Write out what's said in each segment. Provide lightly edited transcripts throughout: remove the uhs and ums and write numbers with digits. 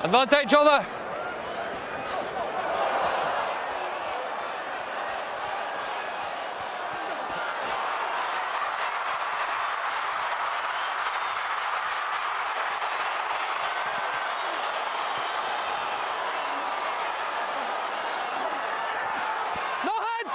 Advantage over. No hands.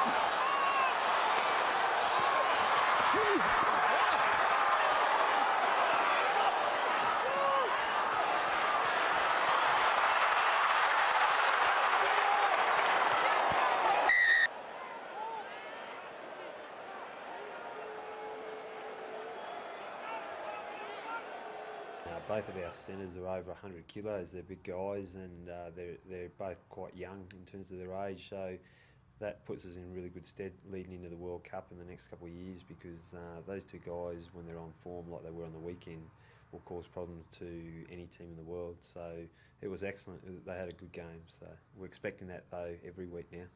Both of our centres are over 100 kilos. They're big guys, and they're both quite young in terms of their age. So that puts us in really good stead leading into the World Cup in the next couple of years, because those two guys, when they're on form like they were on the weekend, will cause problems to any team in the world. So it was excellent. They had a good game. So we're expecting that though every week now.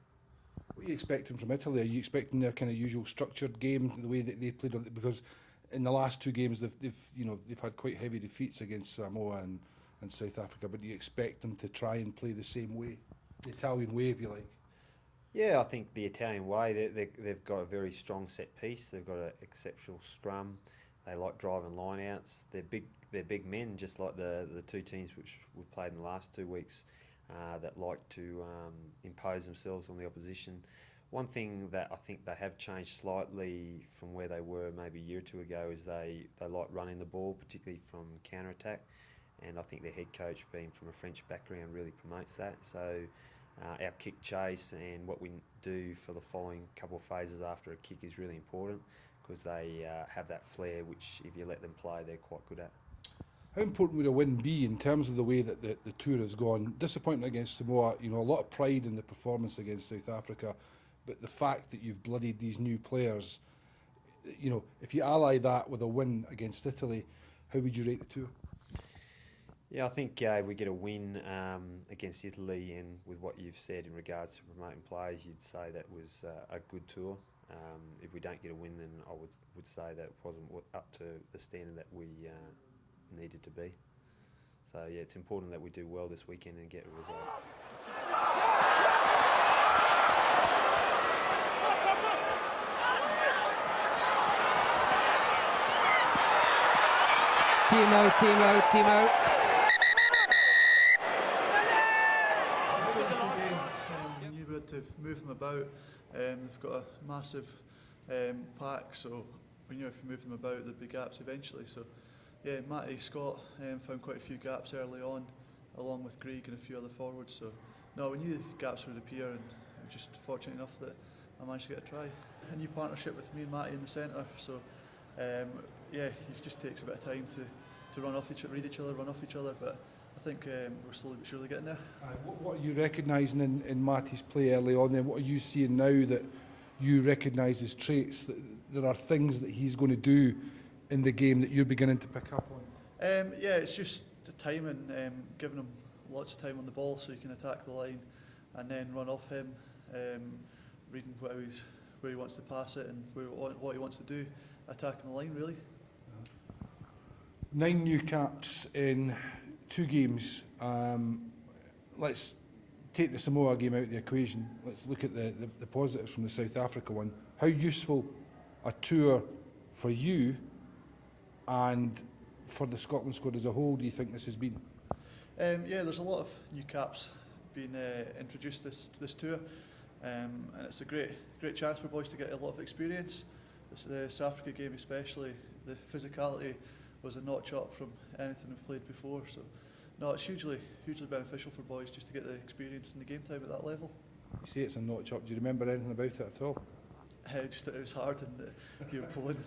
What are you expecting from Italy? Are you expecting their kind of usual structured game, the way that they played on it? Because in the last two games they've had quite heavy defeats against Samoa and South Africa, but do you expect them to try and play the same way, the Italian way, if you like? Yeah, I think the Italian way, they've got a very strong set piece. They've got an exceptional scrum. They like driving line-outs. They're big men, just like the two teams which we played in the last 2 weeks, that like to impose themselves on the opposition. One thing that I think they have changed slightly from where they were maybe a year or two ago is they like running the ball, particularly from counter-attack. And I think their head coach, being from a French background, really promotes that. So our kick chase and what we do for the following couple of phases after a kick is really important, because they have that flair which, if you let them play, they're quite good at. How important would a win be in terms of the way that the tour has gone? Disappointing against Samoa, a lot of pride in the performance against South Africa, but the fact that you've bloodied these new players, if you ally that with a win against Italy, how would you rate the tour? Yeah, I think if we get a win against Italy, and with what you've said in regards to promoting players, you'd say that was a good tour. If we don't get a win, then I would say that it wasn't up to the standard that we needed to be. So yeah, it's important that we do well this weekend and get a result. Timo. We knew we had to move them about. They've got a massive pack, so we knew if we moved them about there'd be gaps eventually. So yeah, Matty, Scott found quite a few gaps early on, along with Greg and a few other forwards. So no, we knew the gaps would appear, and we were just fortunate enough that I managed to get a try. A new partnership with me and Matty in the centre, so yeah, it just takes a bit of time to run off read each other, run off each other, but I think we're slowly but surely getting there. What are you recognising in Matty's play early on then? What are you seeing now that you recognise as traits, that there are things that he's going to do in the game that you're beginning to pick up on? Yeah, it's just the timing, giving him lots of time on the ball so he can attack the line and then run off him, reading where he wants to pass it and what he wants to do, attacking the line really. 9 new caps in 2 games. Let's take the Samoa game out of the equation. Let's look at the positives from the South Africa one. How useful a tour for you and for the Scotland squad as a whole do you think this has been? Yeah, there's a lot of new caps being introduced this tour, and it's a great chance for boys to get a lot of experience. The South Africa game especially, the physicality was a notch up from anything we've played before. So no, it's hugely beneficial for boys just to get the experience and the game time at that level. You say it's a notch up. Do you remember anything about it at all? Just that it was hard and you were pulling.